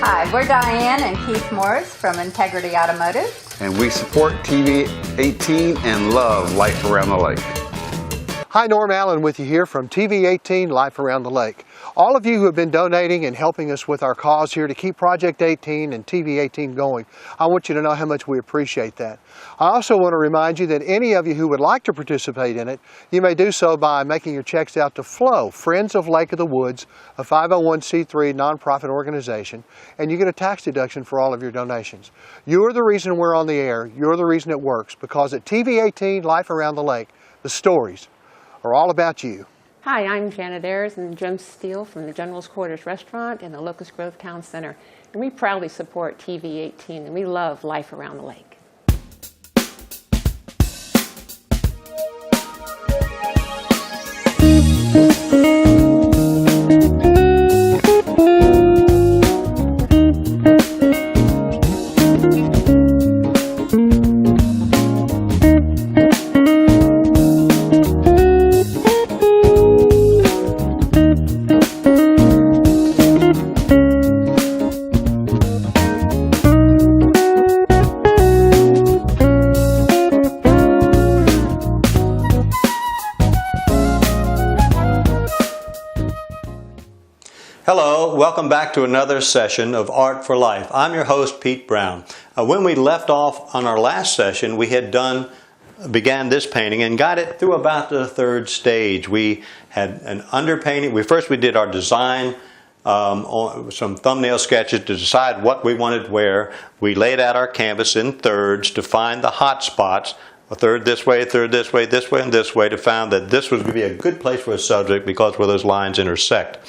Hi, we're Diane and Keith Morris from Integrity Automotive. And we support TV 18 and love Life Around the Lake. Hi, Norm Allen with you here from TV 18 Life Around the Lake. All of you who have been donating and helping us with our cause here to keep Project 18 and TV 18 going, I want you to know how much we appreciate that. I also want to remind you that any of you who would like to participate in it, you may do so by making your checks out to FLOW, Friends of Lake of the Woods, a 501c3 nonprofit organization, and you get a tax deduction for all of your donations. You're the reason we're on the air. You're the reason it works, because at TV 18 Life Around the Lake, the stories are all about you. Hi, I'm Janet Ayers and Jim Steele from the General's Quarters Restaurant in the Locust Grove Town Center. And we proudly support TV 18 and we love Life Around the Lake. Hello, welcome back to another session of Art for Life. I'm your host, Pete Brown. When we left off on our last session, we had began this painting and got it through about the third stage. We had an underpainting. We did our design, some thumbnail sketches to decide what we wanted where. We laid out our canvas in thirds to find the hot spots. A third this way, a third this way, and this way, to find that this was going to be a good place for a subject because where those lines intersect.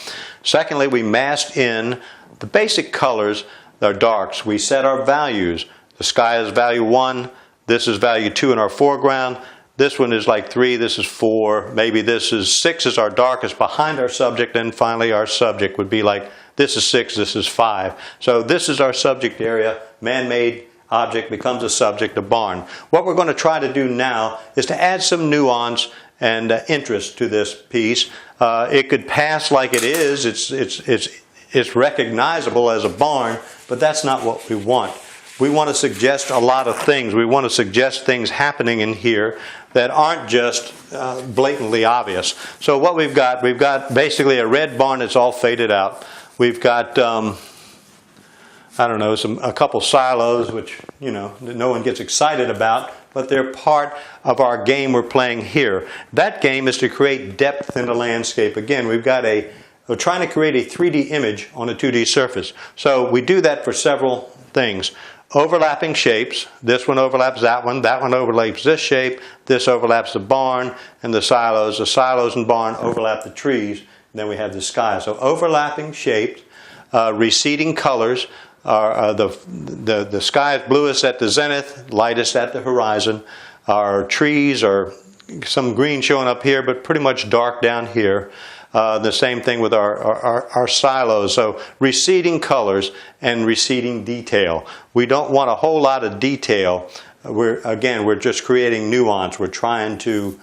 Secondly, we masked in the basic colors, our darks. We set our values. The sky is value 1, this is value 2 in our foreground, this one is like 3, this is 4, maybe this is 6 is our darkest behind our subject, and finally our subject would be like this is 6, this is 5. So this is our subject area, man-made object becomes a subject, a barn. What we're going to try to do now is to add some nuance and interest to this piece. It could pass like it is. It's recognizable as a barn, but that's not what we want. We want to suggest a lot of things. We want to suggest things happening in here that aren't just blatantly obvious. So what we've got basically a red barn that's all faded out. We've got I don't know, a couple silos, which, you know, no one gets excited about, but they're part of our game we're playing here. That game is to create depth in the landscape. Again, we're trying to create a 3D image on a 2D surface. So we do that for several things. Overlapping shapes. This one overlaps that one overlaps this shape, this overlaps the barn and the silos. The silos and barn overlap the trees, and then we have the sky. So overlapping shapes, receding colors. The sky is bluest at the zenith, lightest at the horizon. Our trees are some green showing up here, but pretty much dark down here. The same thing with our silos. So receding colors and receding detail. We don't want a whole lot of detail. We're just creating nuance. We're trying to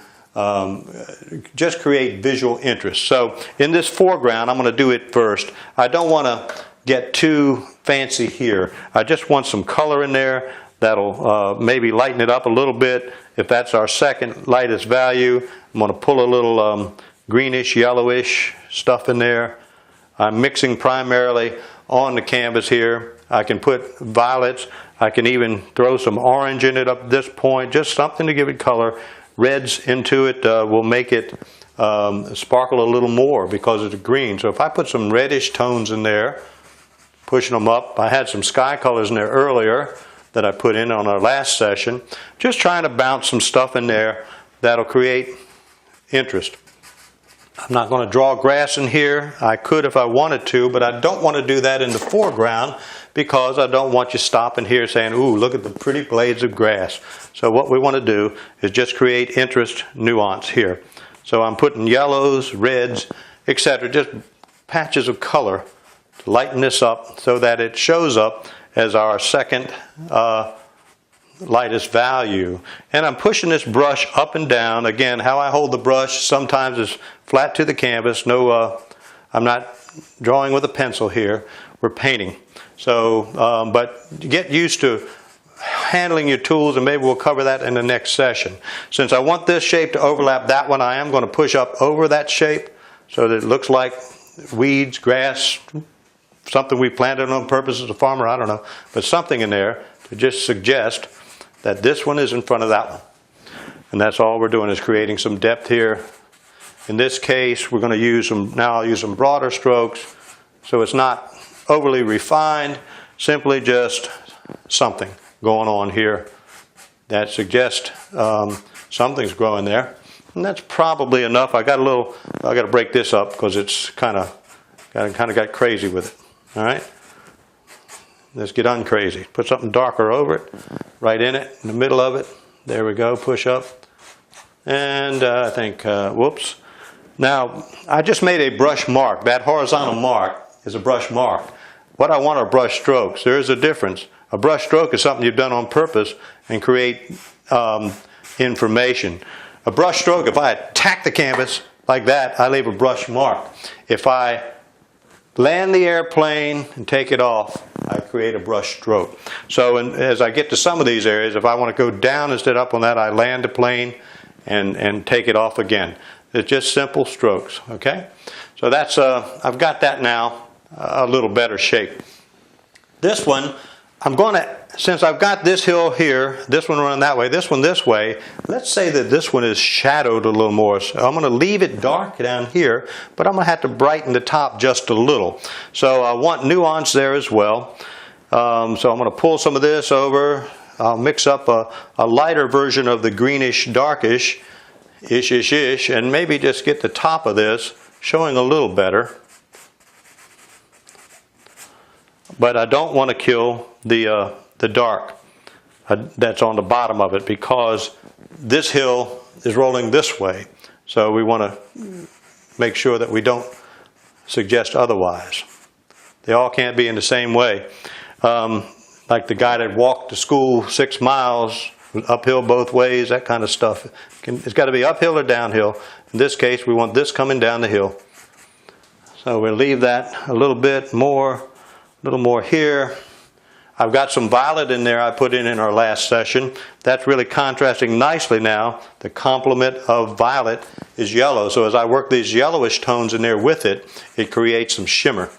just create visual interest. So in this foreground, I'm going to do it first. I don't want to get too fancy here. I just want some color in there that'll maybe lighten it up a little bit. If that's our second lightest value, I'm going to pull a little greenish, yellowish stuff in there. I'm mixing primarily on the canvas here. I can put violets. I can even throw some orange in it up at this point, just something to give it color. Reds into it will make it sparkle a little more because it's green. So if I put some reddish tones in there, pushing them up. I had some sky colors in there earlier that I put in on our last session. Just trying to bounce some stuff in there that'll create interest. I'm not going to draw grass in here. I could if I wanted to, but I don't want to do that in the foreground because I don't want you stopping here saying, ooh, look at the pretty blades of grass. So what we want to do is just create interest, nuance here. So I'm putting yellows, reds, etc., just patches of color to lighten this up so that it shows up as our second lightest value. And I'm pushing this brush up and down. Again, how I hold the brush sometimes is flat to the canvas. I'm not drawing with a pencil here. we're painting. So, but get used to handling your tools, and maybe we'll cover that in the next session. Since I want this shape to overlap that one, I am going to push up over that shape so that it looks like weeds, grass, something we planted on purpose as a farmer, I don't know, but something in there to just suggest that this one is in front of that one. And that's all we're doing, is creating some depth here. In this case, we're going to use I'll use some broader strokes, so it's not overly refined, simply just something going on here that suggests something's growing there. And that's probably enough. I got to break this up because it's kind of got crazy with it. All right, let's get uncrazy. Put something darker over it, right in it, in the middle of it. There we go. Push up, and I think whoops. Now I just made a brush mark. That horizontal mark is a brush mark. What I want are brush strokes. There is a difference. A brush stroke is something you've done on purpose and create information. A brush stroke, if I attack the canvas like that, I leave a brush mark. If I land the airplane and take it off, I create a brush stroke. So as I get to some of these areas, if I want to go down instead of up on that, I land the plane and take it off again. It's just simple strokes, okay? So that's, I've got that now a little better shape. This one, I'm going to, since I've got this hill here, this one running that way, this one this way, let's say that this one is shadowed a little more. So I'm going to leave it dark down here, but I'm going to have to brighten the top just a little. So I want nuance there as well. So I'm going to pull some of this over. I'll mix up a lighter version of the greenish, darkish, ish, and maybe just get the top of this showing a little better. But I don't want to kill the dark that's on the bottom of it, because this hill is rolling this way. So we want to make sure that we don't suggest otherwise. They all can't be in the same way. Like the guy that walked to school 6 miles, uphill both ways, that kind of stuff. It's got to be uphill or downhill. In this case, we want this coming down the hill. So we'll leave that a little bit more, a little more here. I've got some violet in there I put in our last session. That's really contrasting nicely now. The complement of violet is yellow. So as I work these yellowish tones in there with it, it creates some shimmer.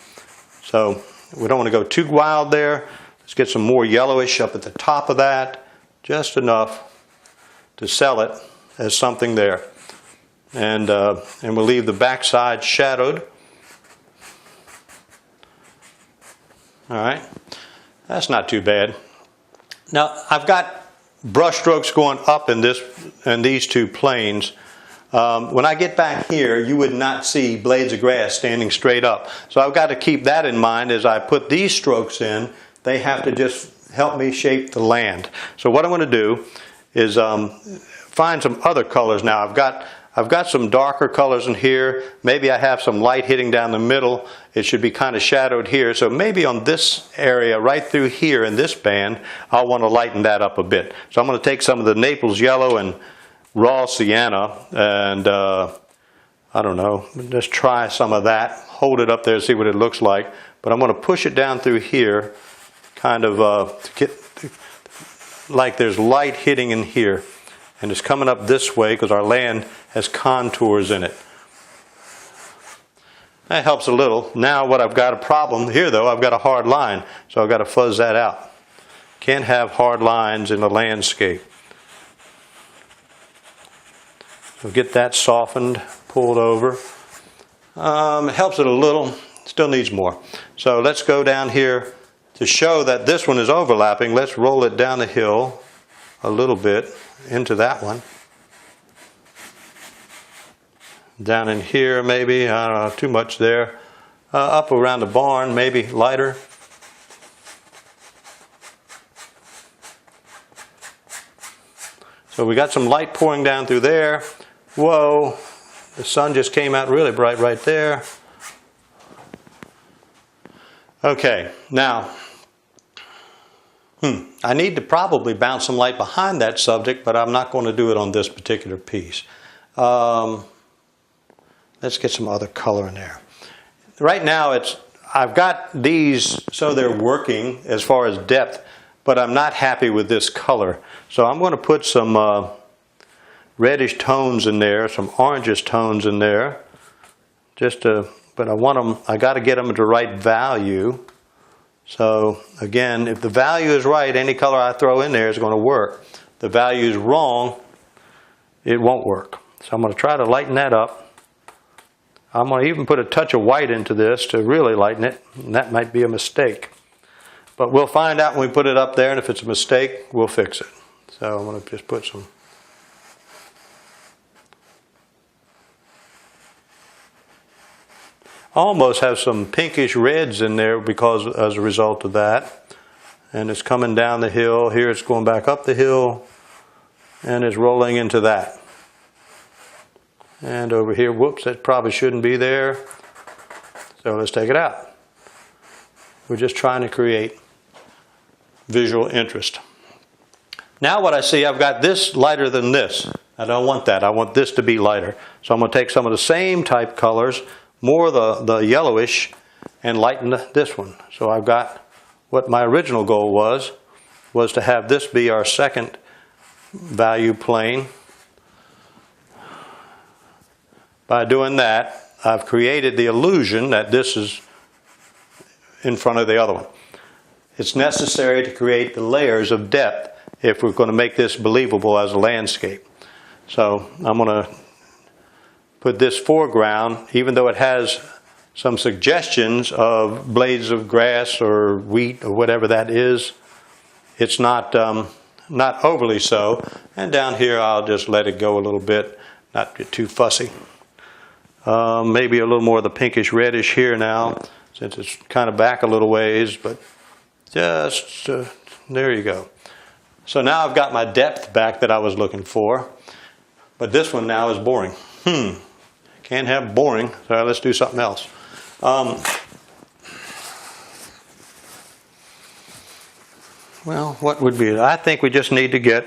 So we don't want to go too wild there. Let's get some more yellowish up at the top of that. Just enough to sell it as something there. And we'll leave the backside shadowed. All right. That's not too bad. Now I've got brush strokes going up in these two planes. When I get back here, you would not see blades of grass standing straight up. So I've got to keep that in mind as I put these strokes in. They have to just help me shape the land. So what I'm going to do is find some other colors now. I've got some darker colors in here. Maybe I have some light hitting down the middle. It should be kind of shadowed here. So maybe on this area right through here in this band, I'll want to lighten that up a bit. So I'm going to take some of the Naples yellow and raw sienna and I don't know, just try some of that. Hold it up there and see what it looks like. But I'm going to push it down through here, kind of to get like there's light hitting in here. And it's coming up this way because our land has contours in it. That helps a little. Now what I've got a problem here though, I've got a hard line. So I've got to fuzz that out. Can't have hard lines in the landscape. So get that softened, pulled over. It helps it a little, still needs more. So let's go down here to show that this one is overlapping. Let's roll it down the hill a little bit into that one. Down in here maybe, I don't know, too much there. Up around the barn, maybe lighter. So we got some light pouring down through there. Whoa, the sun just came out really bright right there. Okay, now, I need to probably bounce some light behind that subject, but I'm not going to do it on this particular piece. Let's get some other color in there. Right now, I've got these so they're working as far as depth, but I'm not happy with this color. So I'm going to put some reddish tones in there, some orangish tones in there, but I want them, I got to get them at the right value. So again, if the value is right, any color I throw in there is going to work. If the value is wrong, it won't work. So I'm going to try to lighten that up. I'm going to even put a touch of white into this to really lighten it, and that might be a mistake. But we'll find out when we put it up there, and if it's a mistake, we'll fix it. So I'm going to just put some. Almost have some pinkish reds in there because as a result of that. And it's coming down the hill. Here it's going back up the hill, and it's rolling into that. And over here, whoops, that probably shouldn't be there. So let's take it out. We're just trying to create visual interest. Now what I see, I've got this lighter than this. I don't want that. I want this to be lighter. So I'm going to take some of the same type colors, more the yellowish, and lighten this one. So I've got what my original goal was to have this be our second value plane. By doing that, I've created the illusion that this is in front of the other one. It's necessary to create the layers of depth if we're going to make this believable as a landscape. So I'm going to put this foreground, even though it has some suggestions of blades of grass or wheat or whatever that is, it's not overly so. And down here I'll just let it go a little bit, not get too fussy. Maybe a little more of the pinkish reddish here now, since it's kind of back a little ways, but just there you go. So now I've got my depth back that I was looking for, but this one now is boring. Can't have boring, so let's do something else. Well, what would be it? I think we just need to get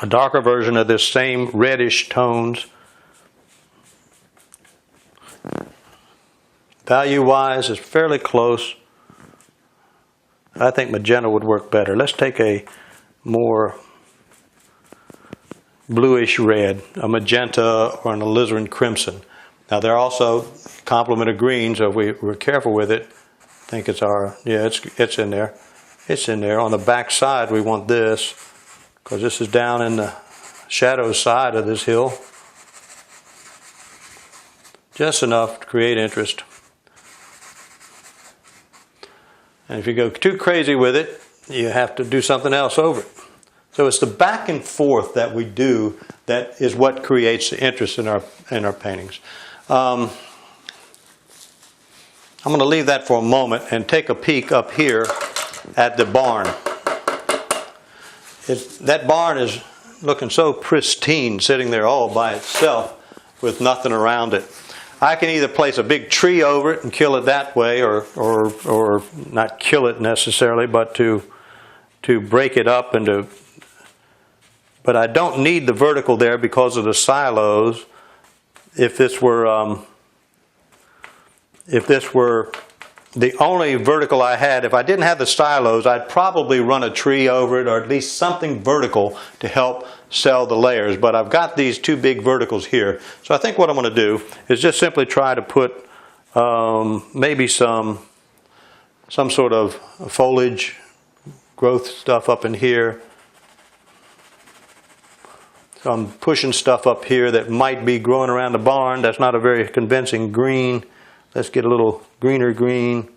a darker version of this same reddish tones. Value-wise, it's fairly close. I think magenta would work better. Let's take a more bluish red, a magenta or an alizarin crimson. Now they're also complement of green, so if we're careful with it, I think it's it's in there. It's in there. On the back side we want this, because this is down in the shadow side of this hill. Just enough to create interest. And if you go too crazy with it, you have to do something else over it. So it's the back and forth that we do that is what creates the interest in our paintings. I'm going to leave that for a moment and take a peek up here at the barn. That barn is looking so pristine, sitting there all by itself with nothing around it. I can either place a big tree over it and kill it that way, or not kill it necessarily, but to break it up into. But I don't need the vertical there because of the silos. If this were the only vertical I had, if I didn't have the silos, I'd probably run a tree over it, or at least something vertical to help sell the layers. But I've got these two big verticals here. So I think what I'm going to do is just simply try to put maybe some sort of foliage growth stuff up in here. So I'm pushing stuff up here that might be growing around the barn. That's not a very convincing green. Let's get a little greener green.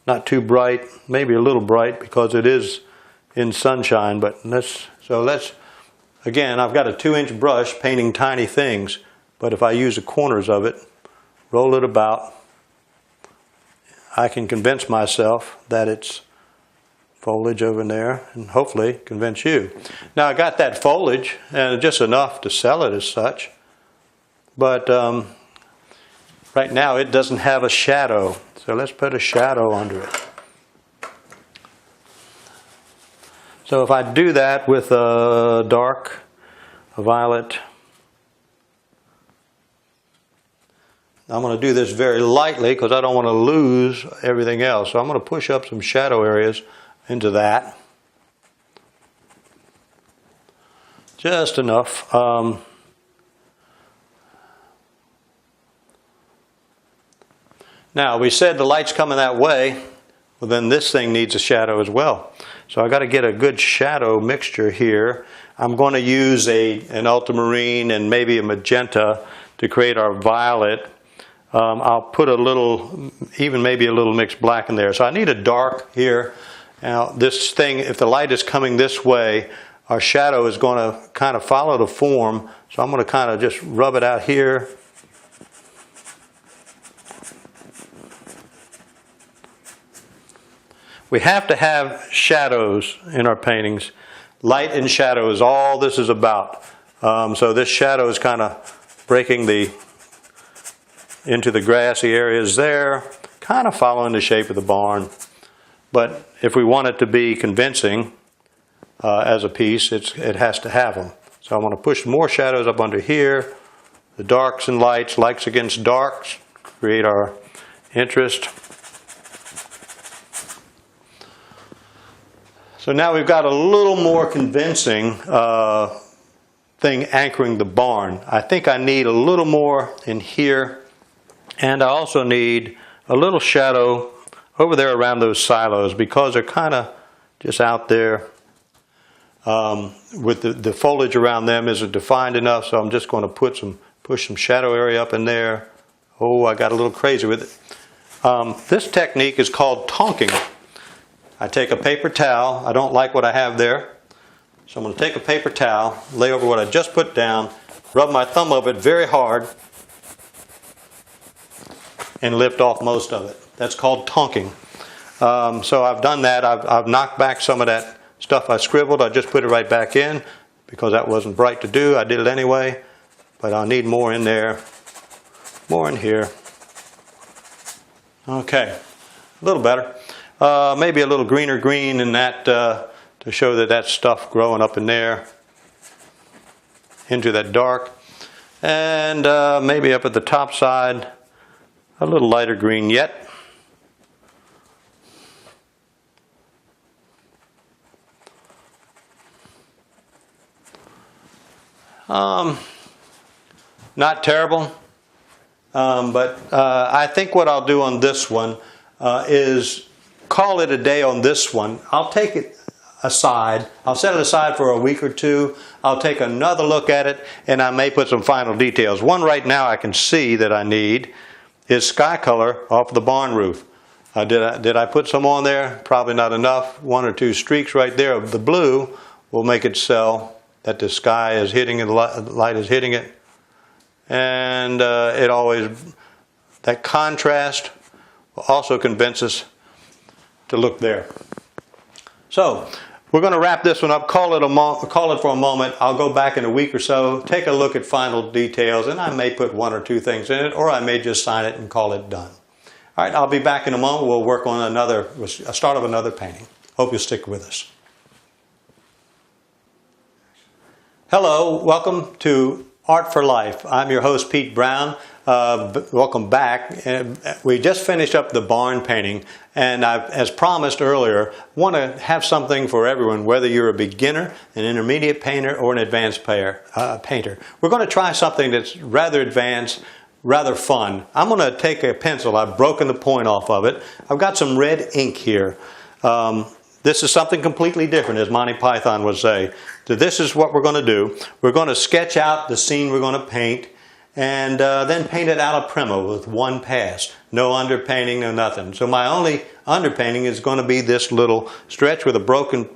Not too bright, maybe a little bright because it is in sunshine, but again, I've got a 2-inch brush painting tiny things, but if I use the corners of it, roll it about, I can convince myself that it's foliage over there, and hopefully convince you. Now I got that foliage, and just enough to sell it as such, but right now it doesn't have a shadow, so let's put a shadow under it. So if I do that with a dark, a violet, I'm going to do this very lightly because I don't want to lose everything else. So I'm going to push up some shadow areas into that. Just enough. Now, we said the light's coming that way. Well, then this thing needs a shadow as well. So I got to get a good shadow mixture here. I'm going to use an ultramarine and maybe a magenta to create our violet. I'll put a little, even maybe a little mixed black in there. So I need a dark here. Now this thing, if the light is coming this way, our shadow is going to kind of follow the form. So I'm going to kind of just rub it out here. We have to have shadows in our paintings. Light and shadow is all this is about. So this shadow is kind of breaking into the grassy areas there, kind of following the shape of the barn. But if we want it to be convincing as a piece, it has to have them. So I'm going to push more shadows up under here. The darks and lights, lights against darks, create our interest. So now we've got a little more convincing thing anchoring the barn. I think I need a little more in here, and I also need a little shadow over there around those silos because they're kind of just out there with the foliage around them isn't defined enough, so I'm just going to push some shadow area up in there. Oh, I got a little crazy with it. This technique is called tonking. I take a paper towel. I don't like what I have there. So I'm going to take a paper towel, lay over what I just put down, rub my thumb over it very hard, and lift off most of it. That's called tonking. So I've done that. I've knocked back some of that stuff I scribbled. I just put it right back in because that wasn't bright to do. I did it anyway, but I'll need more in there, more in here. Okay, a little better. Maybe a little greener green in that to show that that's stuff growing up in there into that dark. And maybe up at the top side, a little lighter green yet. Not terrible, but I think what I'll do on this one is call it a day on this one. I'll take it aside. I'll set it aside for a week or two. I'll take another look at it, and I may put some final details. One right now I can see that I need is sky color off the barn roof. Did I put some on there? Probably not enough. One or two streaks right there of the blue will make it sell that the sky is hitting it, the light is hitting it. And it always, that contrast will also convince us to look there. So we're going to wrap this one up, call it for a moment. I'll go back in a week or so, take a look at final details, and I may put one or two things in it, or I may just sign it and call it done. All right, I'll be back in a moment. We'll work on a start of another painting. Hope you'll stick with us. Hello, welcome to Art for Life. I'm your host, Pete Brown. Welcome back. We just finished up the barn painting, and I, as promised earlier, want to have something for everyone, whether you're a beginner, an intermediate painter, or an advanced painter. We're going to try something that's rather advanced, rather fun. I'm going to take a pencil. I've broken the point off of it. I've got some red ink here. This is something completely different, as Monty Python would say. So this is what we're going to do. We're going to sketch out the scene we're going to paint, and then paint it out of primo with one pass. No underpainting, no nothing. So my only underpainting is going to be this little sketch with a broken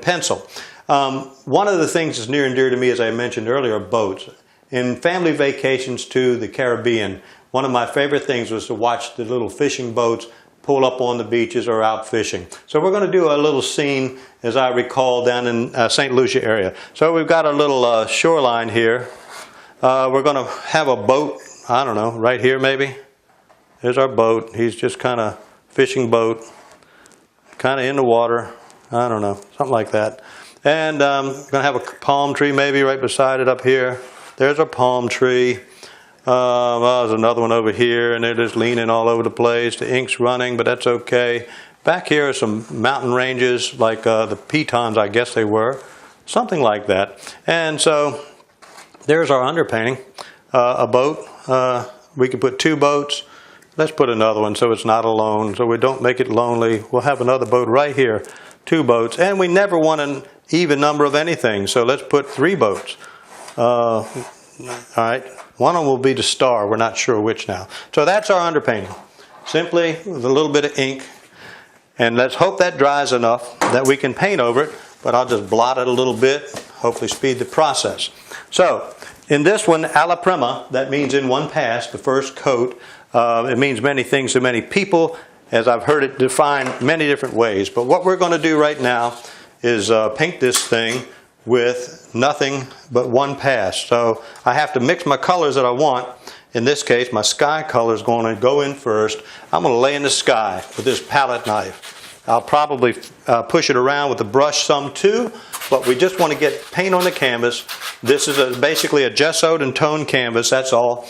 pencil. One of the things that's near and dear to me, as I mentioned earlier, are boats. In family vacations to the Caribbean, one of my favorite things was to watch the little fishing boats pull up on the beaches or out fishing. So we're going to do a little scene, as I recall, down in St. Lucia area. So we've got a little shoreline here. We're going to have a boat, I don't know, right here maybe. There's our boat. He's just kind of fishing boat, kind of in the water. I don't know, something like that. And we're going to have a palm tree maybe right beside it up here. There's a palm tree. Well, there's another one over here, and they're just leaning all over the place. The ink's running, but that's okay. Back here are some mountain ranges, like the Pitons, I guess they were. Something like that. And so there's our underpainting. A boat. We could put 2 boats. Let's put another one so it's not alone, so we don't make it lonely. We'll have another boat right here. 2 boats. And we never want an even number of anything, so let's put 3 boats. All right. One of them will be the star. We're not sure which now. So that's our underpainting. Simply with a little bit of ink. And let's hope that dries enough that we can paint over it. But I'll just blot it a little bit, hopefully speed the process. So in this one, alla prima, that means in one pass, the first coat. It means many things to many people, as I've heard it defined many different ways. But what we're going to do right now is paint this thing with nothing but one pass. So I have to mix my colors that I want. In this case, my sky color is going to go in first. I'm going to lay in the sky with this palette knife. I'll probably push it around with the brush some too, but we just want to get paint on the canvas. This is basically a gessoed and toned canvas, that's all.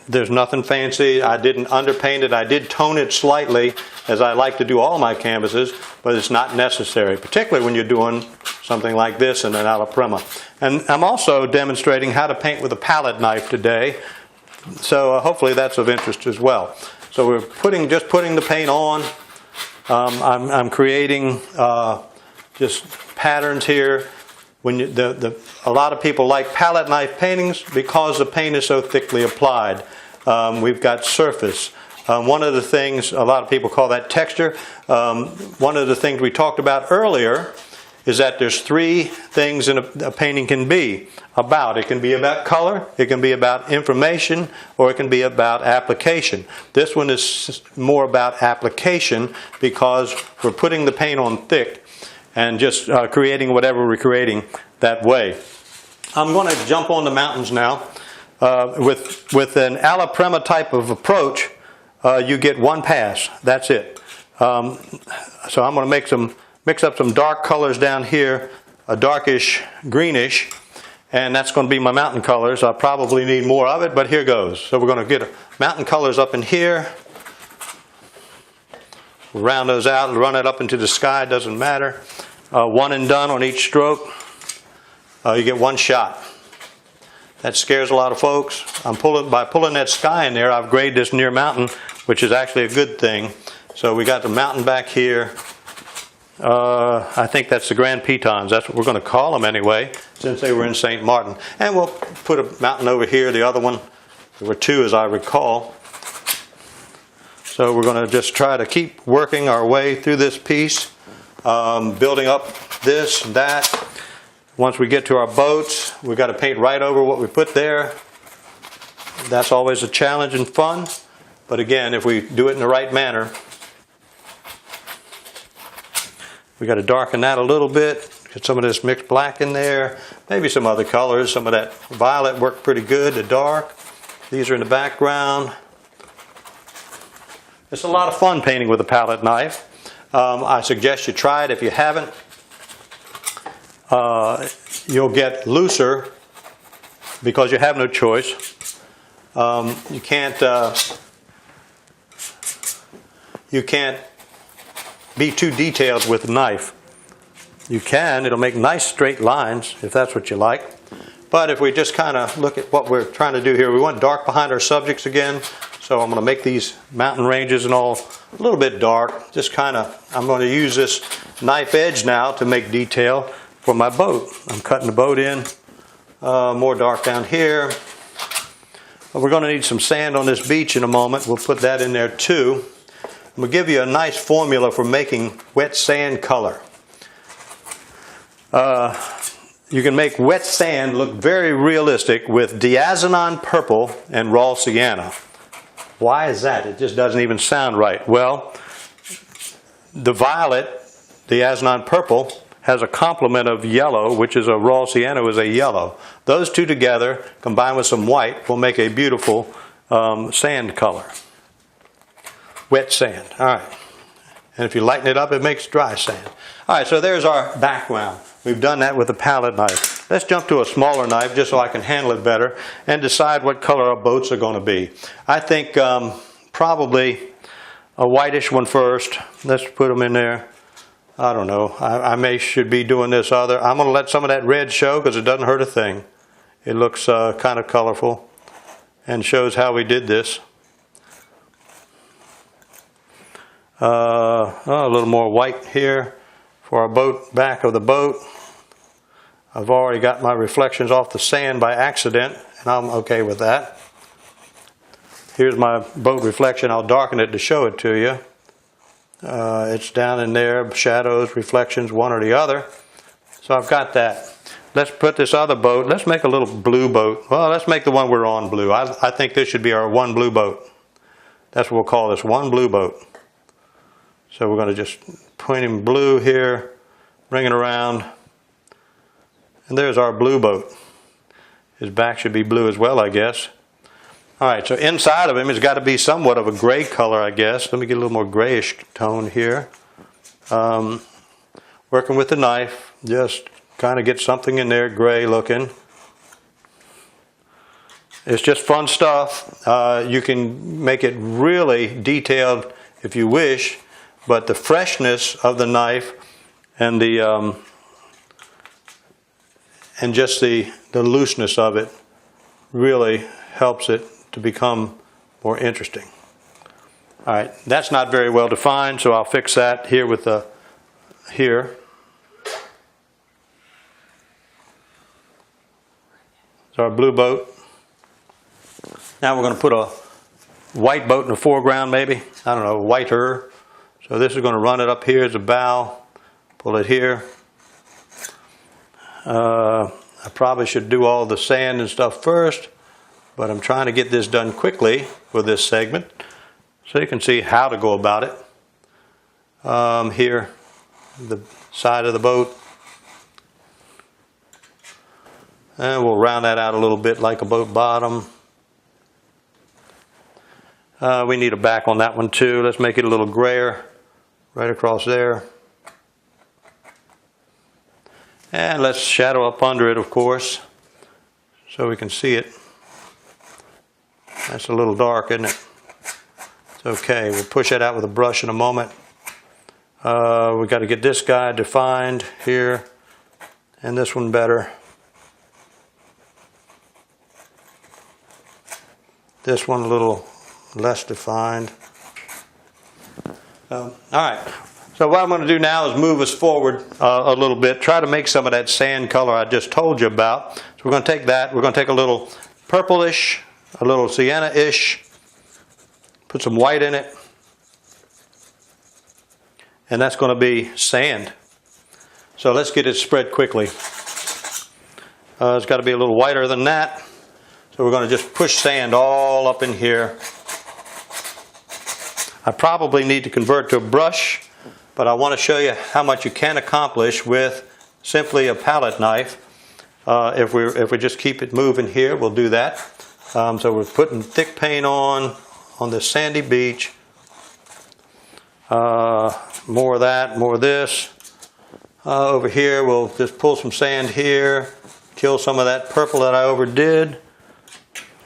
There's nothing fancy. I didn't underpaint it. I did tone it slightly, as I like to do all my canvases, but it's not necessary, particularly when you're doing something like this in an alla prima. And I'm also demonstrating how to paint with a palette knife today, so hopefully that's of interest as well. So we're just putting the paint on. I'm creating just patterns here. When a lot of people like palette knife paintings because the paint is so thickly applied. We've got surface. One of the things, a lot of people call that texture. One of the things we talked about earlier is that there's 3 things in a painting can be about. It can be about color, it can be about information, or it can be about application. This one is more about application because we're putting the paint on thick and just creating whatever we're creating that way. I'm going to jump on the mountains now. With an alla prima type of approach, you get one pass. That's it. So I'm going to mix up some dark colors down here, a darkish greenish, and that's going to be my mountain colors. I probably need more of it, but here goes. So we're going to get mountain colors up in here. We'll round those out and run it up into the sky, doesn't matter. One and done on each stroke. You get one shot. That scares a lot of folks. By pulling that sky in there, I've graded this near mountain, which is actually a good thing. So we got the mountain back here. I think that's the Grand Pitons. That's what we're going to call them anyway, since they were in St. Martin. And we'll put a mountain over here. The other one, there were 2 as I recall. So we're going to just try to keep working our way through this piece, building up this and that. Once we get to our boats, we've got to paint right over what we put there. That's always a challenge and fun. But again, if we do it in the right manner, we got to darken that a little bit. Get some of this mixed black in there. Maybe some other colors. Some of that violet worked pretty good, the dark. These are in the background. It's a lot of fun painting with a palette knife. I suggest you try it if you haven't. You'll get looser because you have no choice. You can't be too detailed with a knife. You can, it'll make nice straight lines if that's what you like. But if we just kind of look at what we're trying to do here, we want dark behind our subjects again. So I'm going to make these mountain ranges and all a little bit dark. Just kind of, I'm going to use this knife edge now to make detail for my boat. I'm cutting the boat in. More dark down here. We're going to need some sand on this beach in a moment. We'll put that in there too. We'll give you a nice formula for making wet sand color. You can make wet sand look very realistic with diazinon purple and raw sienna. Why is that? It just doesn't even sound right. Well, the violet, diazinon purple, has a complement of yellow, which is a raw sienna is a yellow. Those 2 together, combined with some white, will make a beautiful sand color. Wet sand. All right. And if you lighten it up, it makes dry sand. All right, so there's our background. We've done that with a palette knife. Let's jump to a smaller knife just so I can handle it better and decide what color our boats are going to be. I think probably a whitish one first. Let's put them in there. I don't know. I should be doing this other. I'm going to let some of that red show because it doesn't hurt a thing. It looks kind of colorful and shows how we did this. A little more white here for our boat, back of the boat. I've already got my reflections off the sand by accident, and I'm okay with that. Here's my boat reflection. I'll darken it to show it to you. It's down in there, shadows, reflections, one or the other. So I've got that. Let's put this other boat, let's make a little blue boat. Well, let's make the one we're on blue. I think this should be our one blue boat. That's what we'll call this, one blue boat. So we're going to just point him blue here, bring it around. And there's our blue boat. His back should be blue as well, I guess. All right, so inside of him has got to be somewhat of a gray color, I guess. Let me get a little more grayish tone here. Working with the knife, just kind of get something in there, gray looking. It's just fun stuff. You can make it really detailed if you wish, but the freshness of the knife and the and just the looseness of it really helps it to become more interesting. All right, that's not very well defined, so I'll fix that here with the here. It's our blue boat. Now we're going to put a white boat in the foreground, maybe. I don't know, whiter. So this is going to run it up here as a bow. Pull it here. I probably should do all the sand and stuff first, but I'm trying to get this done quickly for this segment so you can see how to go about it. Here, the side of the boat. And we'll round that out a little bit like a boat bottom. We need a back on that one too. Let's make it a little grayer right across there. And let's shadow up under it, of course, so we can see it. That's a little dark, isn't it? It's okay. We'll push that out with a brush in a moment. We've got to get this guy defined here, and this one better. This one a little less defined. All right. So what I'm going to do now is move us forward a little bit, try to make some of that sand color I just told you about. So we're going to take that, we're going to take a little purplish, a little sienna-ish, put some white in it, and that's going to be sand. So let's get it spread quickly. It's got to be a little whiter than that. So we're going to just push sand all up in here. I probably need to convert to a brush, but I want to show you how much you can accomplish with simply a palette knife. If we just keep it moving here, we'll do that. So we're putting thick paint on this sandy beach. More of that, more of this. Over here, we'll just pull some sand here, kill some of that purple that I overdid.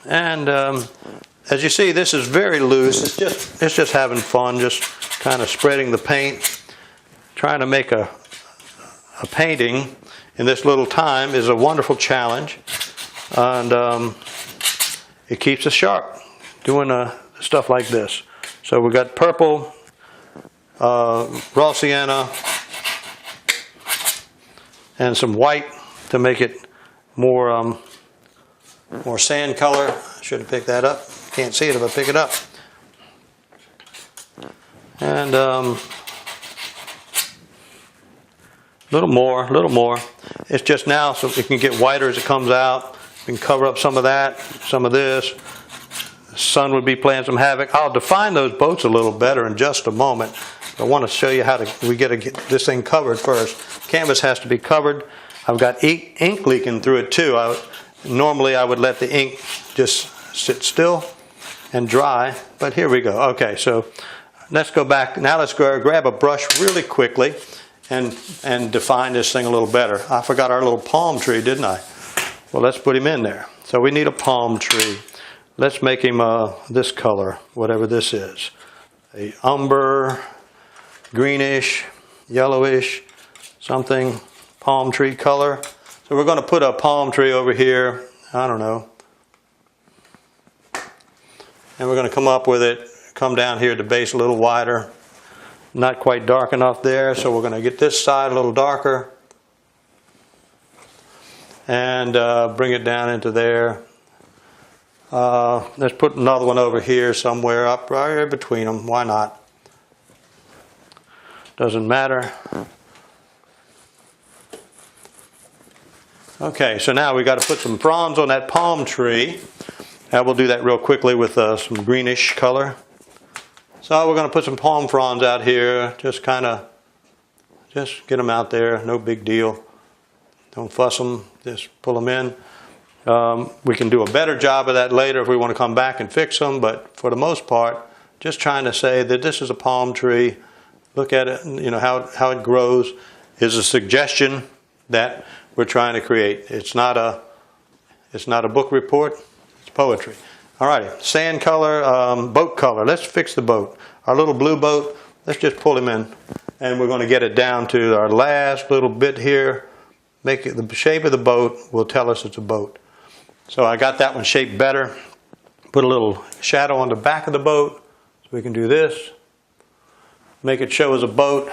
And as you see, this is very loose. It's just having fun, just kind of spreading the paint. Trying to make a painting in this little time is a wonderful challenge, and it keeps us sharp doing stuff like this. So we've got purple, raw sienna, and some white to make it more sand color. I should have picked that up. Can't see it if I pick it up. And little more. It's just now so it can get whiter as it comes out. We can cover up some of that, some of this. The sun would be playing some havoc. I'll define those boats a little better in just a moment. I want to show you how we get this thing covered first. Canvas has to be covered. I've got ink leaking through it too. Normally I would let the ink just sit still and dry, but here we go. Okay, so let's go back. Now let's go grab a brush really quickly and define this thing a little better. I forgot our little palm tree, didn't I? Well, let's put him in there. So we need a palm tree. Let's make him this color, whatever this is. A umber, greenish, yellowish, something, palm tree color. So we're going to put a palm tree over here, I don't know. And we're going to come up with it, come down here at the base a little wider. Not quite dark enough there, so we're going to get this side a little darker. And bring it down into there. Let's put another one over here somewhere up right between them. Why not? Doesn't matter. Okay, so now we got to put some fronds on that palm tree. Now we'll do that real quickly with some greenish color. So we're going to put some palm fronds out here. Just get them out there. No big deal. Don't fuss them. Just pull them in. We can do a better job of that later if we want to come back and fix them. But for the most part, just trying to say that this is a palm tree. Look at it. You know how it grows is a suggestion that we're trying to create. It's not a book report. It's poetry. All righty. Sand color, boat color. Let's fix the boat. Our little blue boat. Let's just pull him in, and we're going to get it down to our last little bit here. Make it the shape of the boat will tell us it's a boat. So I got that one shaped better. Put a little shadow on the back of the boat. So we can do this. Make it show as a boat.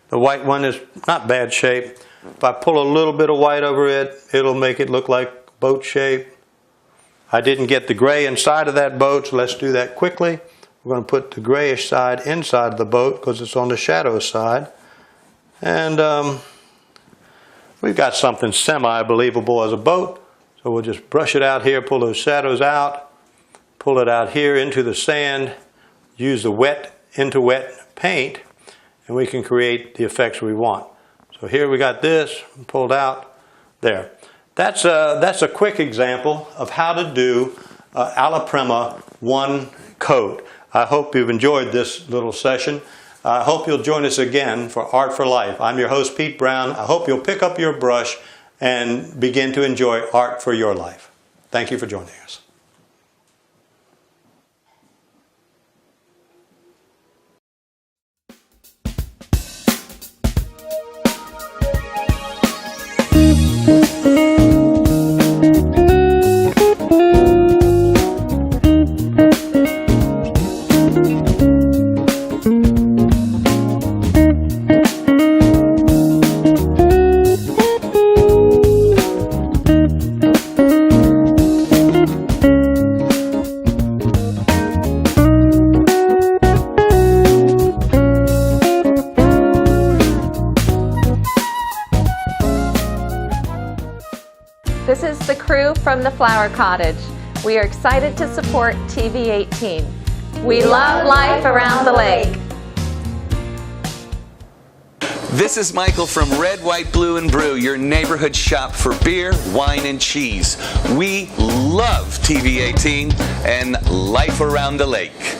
The white one is not bad shape. If I pull a little bit of white over it, it'll make it look like boat shape. I didn't get the gray inside of that boat, so let's do that quickly. We're going to put the grayish side inside the boat because it's on the shadow side. And we've got something semi-believable as a boat. So we'll just brush it out here, pull those shadows out, pull it out here into the sand, use the wet into wet paint, and we can create the effects we want. So here we got this pulled out there. That's a quick example of how to do alla prima one coat. I hope you've enjoyed this little session. I hope you'll join us again for Art for Life. I'm your host, Pete Brown. I hope you'll pick up your brush and begin to enjoy art for your life. Thank you for joining us. This is the crew from the Flower Cottage. We are excited to support TV18. We love life around the lake. This is Michael from Red, White, Blue, and Brew, your neighborhood shop for beer, wine, and cheese. We love TV18 and life around the lake.